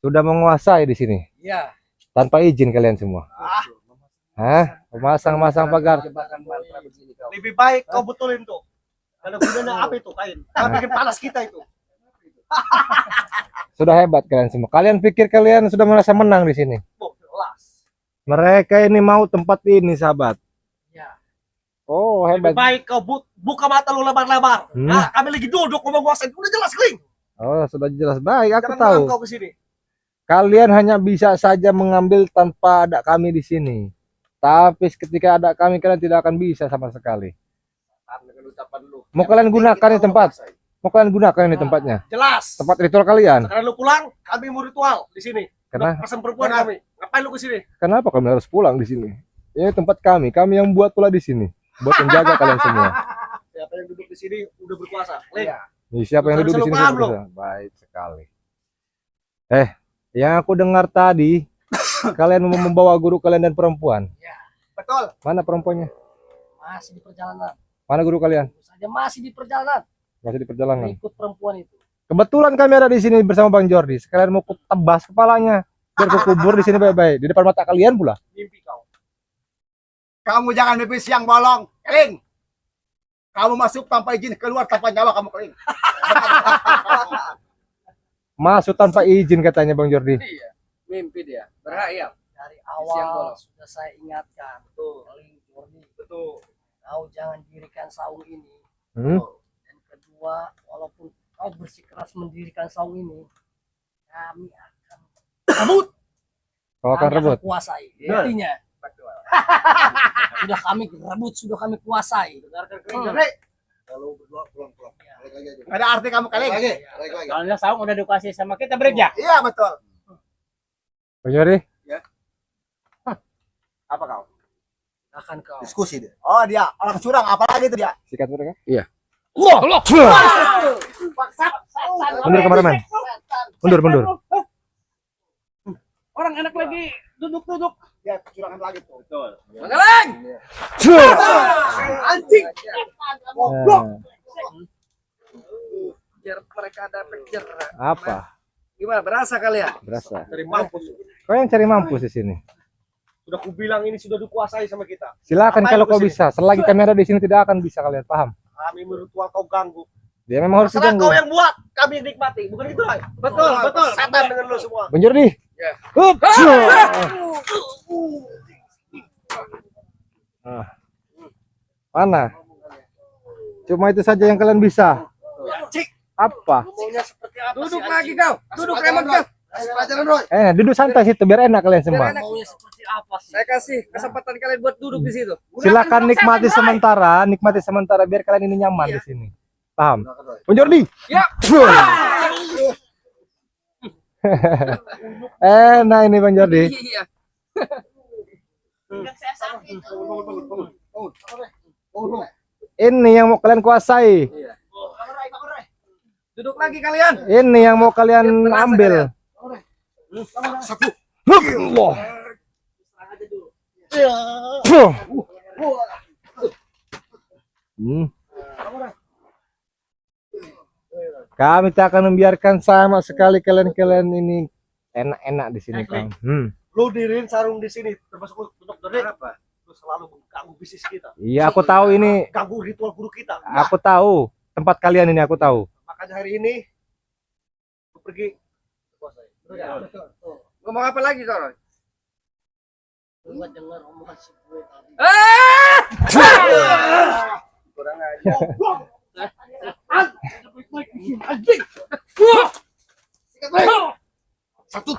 Sudah menguasai di sini. Iya. Tanpa izin kalian semua. Hah? Memasang-masang pagar. Lebih baik kau betulin tuh. Karena gunanya apa itu kain? Karena bikin panas kita itu. Sudah hebat kalian semua. Kalian pikir kalian sudah merasa menang di sini? Oh, jelas. Mereka ini mau tempat ini, sahabat. Ya. Oh, Lebih hebat. baik kau buka mata lu lebar-lebar. Nah, kami lagi duduk menguasai. Udah jelas keling. Oh, sudah jelas. Baik, aku Jangan tahu. bilang kau ke sini. Kalian hanya bisa saja mengambil tanpa ada kami di sini. Tapi ketika ada kami, kalian tidak akan bisa sama sekali. Mau kalian gunakan ini tempat? Mau kalian gunakan ini tempatnya? Jelas. Tempat ritual kalian? Sekarang lu pulang, kami mau ritual di sini. Karena Pasang perempuan kami. Ngapain lu ke sini? kenapa kami harus pulang di sini? Ini tempat kami yang buat pula di sini, buat menjaga kalian semua. Siapa yang duduk di sini udah berkuasa. Leng. Ini siapa yang duduk di sini? Paham, Bisa? Baik sekali. Yang aku dengar tadi, kalian mau membawa guru kalian dan perempuan. Betul. Mana perempuannya? Masih di perjalanan. Mana guru kalian? Saja masih di perjalanan. Masih di perjalanan. Ikut perempuan itu. Kebetulan kami ada di sini bersama Bang Jordi. Sekalian mau kutebas kepalanya, biar kubur di sini baik-baik. Di depan mata kalian pula. Mimpi kau. Kamu jangan mimpi siang bolong, keling. Kamu masuk tanpa izin, keluar tanpa nyawa kamu keling. Masuk tanpa izin katanya Bang Jordi. Iya. Mimpi dia. Berhayal. Dari awal sudah saya ingatkan. Betul. Jordi, Betul. kau jangan dirikan saung ini. Hmm? Dan kedua, walaupun kau bersikeras mendirikan saung ini, kami akan Kabut. Kau akan kami rebut. kuasai. Benar. Intinya. Sudah kami rebut, sudah kami kuasai. Kalau berdua pulang-pulang. Ada arti kamu keling. Soalnya saung udah dikasih sama kita bereja. Iya betul. Bang Jordi? Apa kau? Akan kau. Diskusi dia. Oh dia orang curang, apalagi itu dia? Sikat mereka. Iya. Paksa. Mundur kameramen. Mundur. Orang enak lagi duduk-duduk. Dia kecurangan lagi tuh. Betul. Mengeleng. Anjing. Nah, Biar mereka ada picture. apa? Gimana? Berasa kalian? Berasa. Dari mampus. Kau yang cari mampus di sini. Sudah kubilang ini sudah dikuasai sama kita. Silakan Ngapain kalau lu kau kesini? bisa. Selagi kami ada di sini tidak akan bisa kalian paham. Kami meritual kau ganggu. Dia memang harus Masalah diganggu. kau yang buat, kami yang nikmati. Bukan itu lah. Betul. Setan dengan lu semua. Bang Jordi. Ya. Hup. Ah. Mana? Cuma itu saja yang kalian bisa. Apa? Maunya seperti apa? Duduk si lagi anjing? kau. Duduk Raymond kau. Kasih pelajaran Roy. Duduk santai situ biar enak kalian semua. Maunya seperti apa sih? Saya kasih kesempatan kalian buat duduk di situ. Silakan nikmati sementara biar kalian ini nyaman di sini. Paham? Bang Jordi. Ya. Nah ini Bang Jordi. Iya. Ini yang mau kalian kuasai. Duduk lagi kalian. Ini yang mau kalian ambil. Allah. Hmm. Kami tak akan membiarkan sama sekali kalian ini enak-enak di sini, Kang. Lu diriin sarung di sini termasuk untuk Dede. Lu selalu mengganggu bisnis kita. Iya, aku tahu ini. Ganggu ritual guru kita. Aku tahu tempat kalian ini, aku tahu. Makanya hari ini lu pergi. Ngomong apa lagi kau, Roy? Gua dengar omongan si gue tadi. Kurang aja. Satu.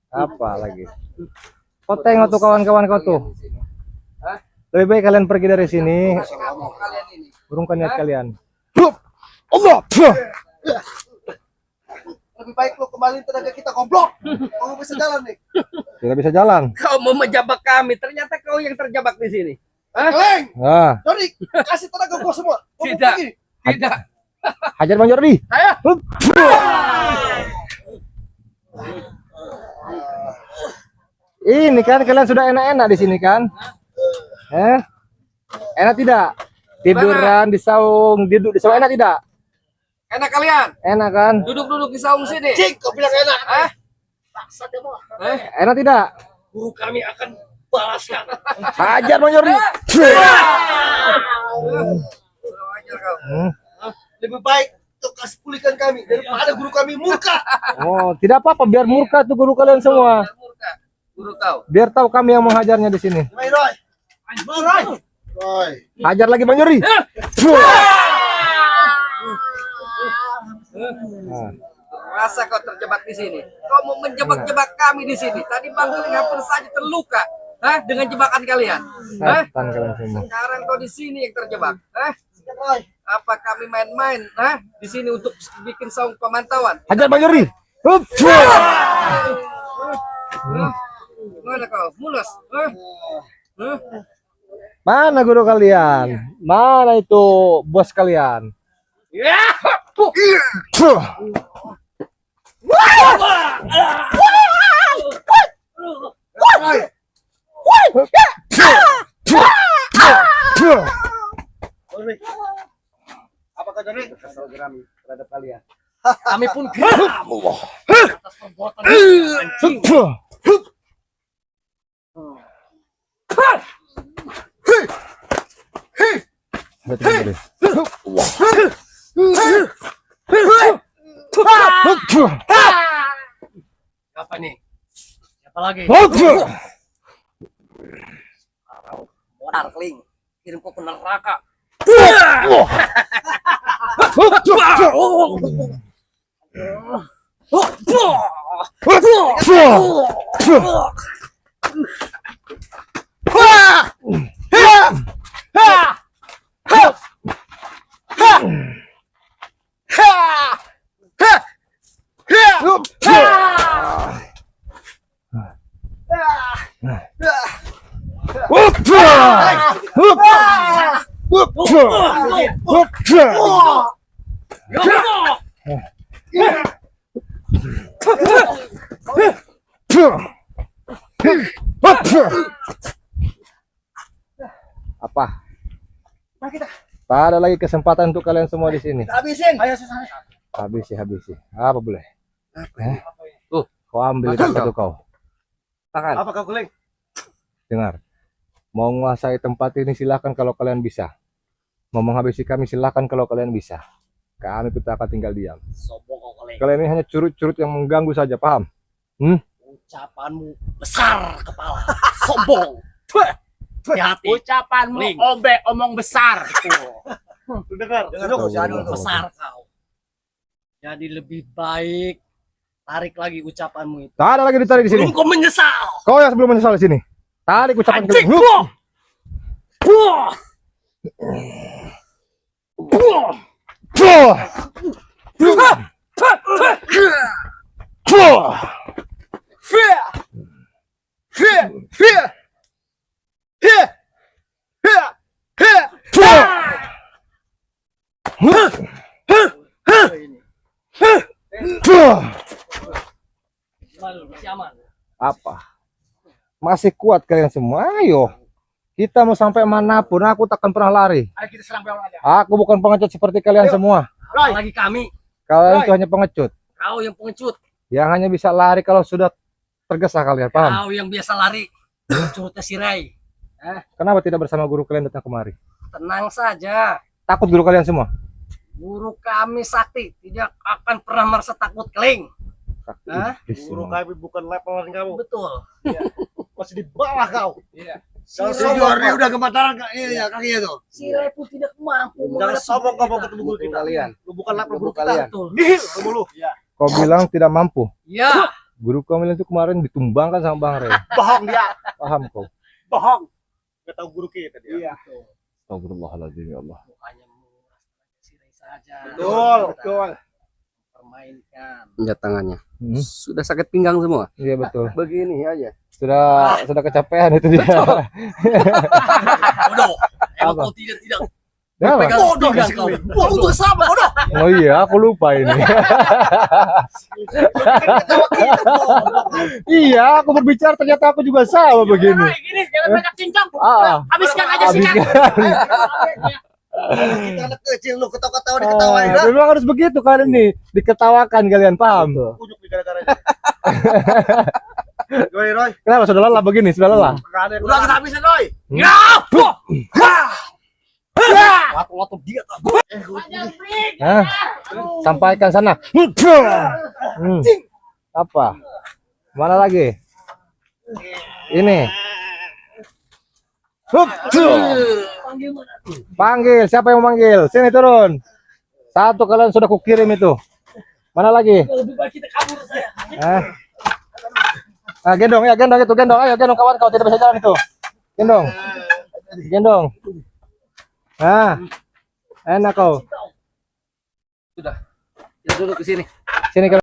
Apa lagi? Kau tengok tuh kawan-kawan kau tuh. Lebih baik kalian pergi dari sini. Urungkan niat kalian. Allah. Lebih baik lu kembali tenaga kita goblok. Kamu bisa jalan nih. Tidak bisa jalan. Kau mau menjebak kami, ternyata kau yang terjebak di sini. Keleng, Nah, Jordi, kasih tenaga gua semua. Gua mau Tidak. pergi. Tidak. hajar Bang Jordi. Ayo. Hup. Ini kan kalian sudah enak-enak di sini kan? Enak tidak? Tiduran di saung, duduk di saung enak tidak? Enak kalian. Enak kan? Duduk-duduk di saung sini. Cing, kau bilang enak. Bangsat ya, emang. Enak tidak? Guru kami akan balaskan. Hajar Bang Jordi. Hmm. Lebih baik kau kasih pulihkan kami daripada guru kami murka. Oh, tidak apa-apa biar murka tuh guru kalian semua. Guru kau. Biar tahu kami yang menghajarnya di sini. Roy, Roy. Roy. Hajar lagi Bang Jordi. Nah. Rasa kau terjebak di sini. Kau mau menjebak-jebak kami di sini. Tadi Bang Keling hampir saja terluka. Dengan jebakan kalian. Setan kalian semua. Sekarang kau di sini yang terjebak. Roy. Apa kami main-main? Di sini untuk bikin saung pemantauan. Hajar Bang Jordi. Hup. Mana kau? Mulus. Mana guru kalian? Mana itu bos kalian? Roy. Roy. Apakah Jordi? Kesal geram terhadap kalian. Kami pun geram atas perbuatan anjing. Apa nih? Siapa lagi? Modar Keling. Kirim kau ke neraka. Apa? Tak ada lagi kesempatan untuk kalian semua di sini. Habisin. Ayo susah. Habisi. Apa boleh? Kau ambil itu kau. Apa kau Keleng? Dengar. Mau menguasai tempat ini silakan kalau kalian bisa. Mau menghabisi kami silakan kalau kalian bisa. Kami kita akan tinggal diam. Sombong kau Keling. Kalian ini hanya curut-curut yang mengganggu saja, paham? Ucapanmu besar kepala. Sombong. Hati-hati. Ucapanmu Ling. omong besar. Lu dengar. Besar kau. Jadi lebih baik tarik lagi ucapanmu itu. Tak ada lagi ditarik di sini. Belum kau menyesal. Kau yang sebelum menyesal di sini. Tarik ucapan Anjing. kalian. Buah. Masih aman. Apa? Masih kuat kalian semua? Ayo. Kita mau sampai manapun, aku takkan pernah lari. Ayo kita serang bawah aja. Aku bukan pengecut seperti kalian semua. Apalagi kami. Kalian itu hanya pengecut. Kau yang pengecut. Yang hanya bisa lari kalau sudah tergesa kalian, paham? Kau yang biasa lari. Curutnya si Ray. Kenapa tidak bersama guru kalian datang kemari? Tenang saja. Takut guru kalian semua? Guru kami sakti. Tidak akan pernah merasa takut Keling. Guru kami bukan levelan kamu. Betul. Masih di bawah kau. Iya. Jangan Si sombong Jordi kau. udah gemetaran kakinya tuh. Si Ray pun tidak mampu Jangan menghadapi sombong kau mau ketemu guru kita. Kalian. Lu bukan level Guru guru kita. kalian. Betul. Nihil kamu lu. Kau bilang tidak mampu. Ya. Guru kalian itu kemarin ditumbangkan sama Bang Rey. Bohong dia. Paham kau? Bohong. Gak tahu guru kita dia. Iya. Astagfirullahaladzim ya Allah. Hanya menguras tenaga si Ray saja. Betul. permainkan. Lihat tangannya. Hmm. Sudah sakit pinggang semua. Iya betul. Begini aja. Sudah kecapean itu dia. Bodoh. Emang Apa? kau tidak Ya, apa? pegang Bodoh pinggang sekali. kau. Wah, untuk sama bodoh. Oh iya, aku lupa ini. Iya, aku berbicara ternyata aku juga sama begini. Gini, jangan banyak cincang. Ah, Habiskan aja sikat. Kita anak kecil lu ketawa-ketawa diketawain. Ah, memang harus begitu kalian nih, diketawakan kalian, paham? Ujuk nih gara-garanya. Roy, Roy. Kenapa sudah lelah begini? Sudah lelah? Nggak ada yang Udah kita habisin, Roy. Waktu dia Hah? Sampaikan sana. Hmm. Apa? Mana lagi? Ini. Hup. Panggil, siapa yang mau manggil? Sini turun. Satu kalian sudah kukirim itu. Mana lagi? Lebih baik kita kabur saya. Gendong ya, gendong itu, gendong. Ayo, gendong kawan kau tidak bisa jalan itu. Gendong. Gendong. Nah. Enak kau. Sudah. Kita duduk di sini. Sini kalian.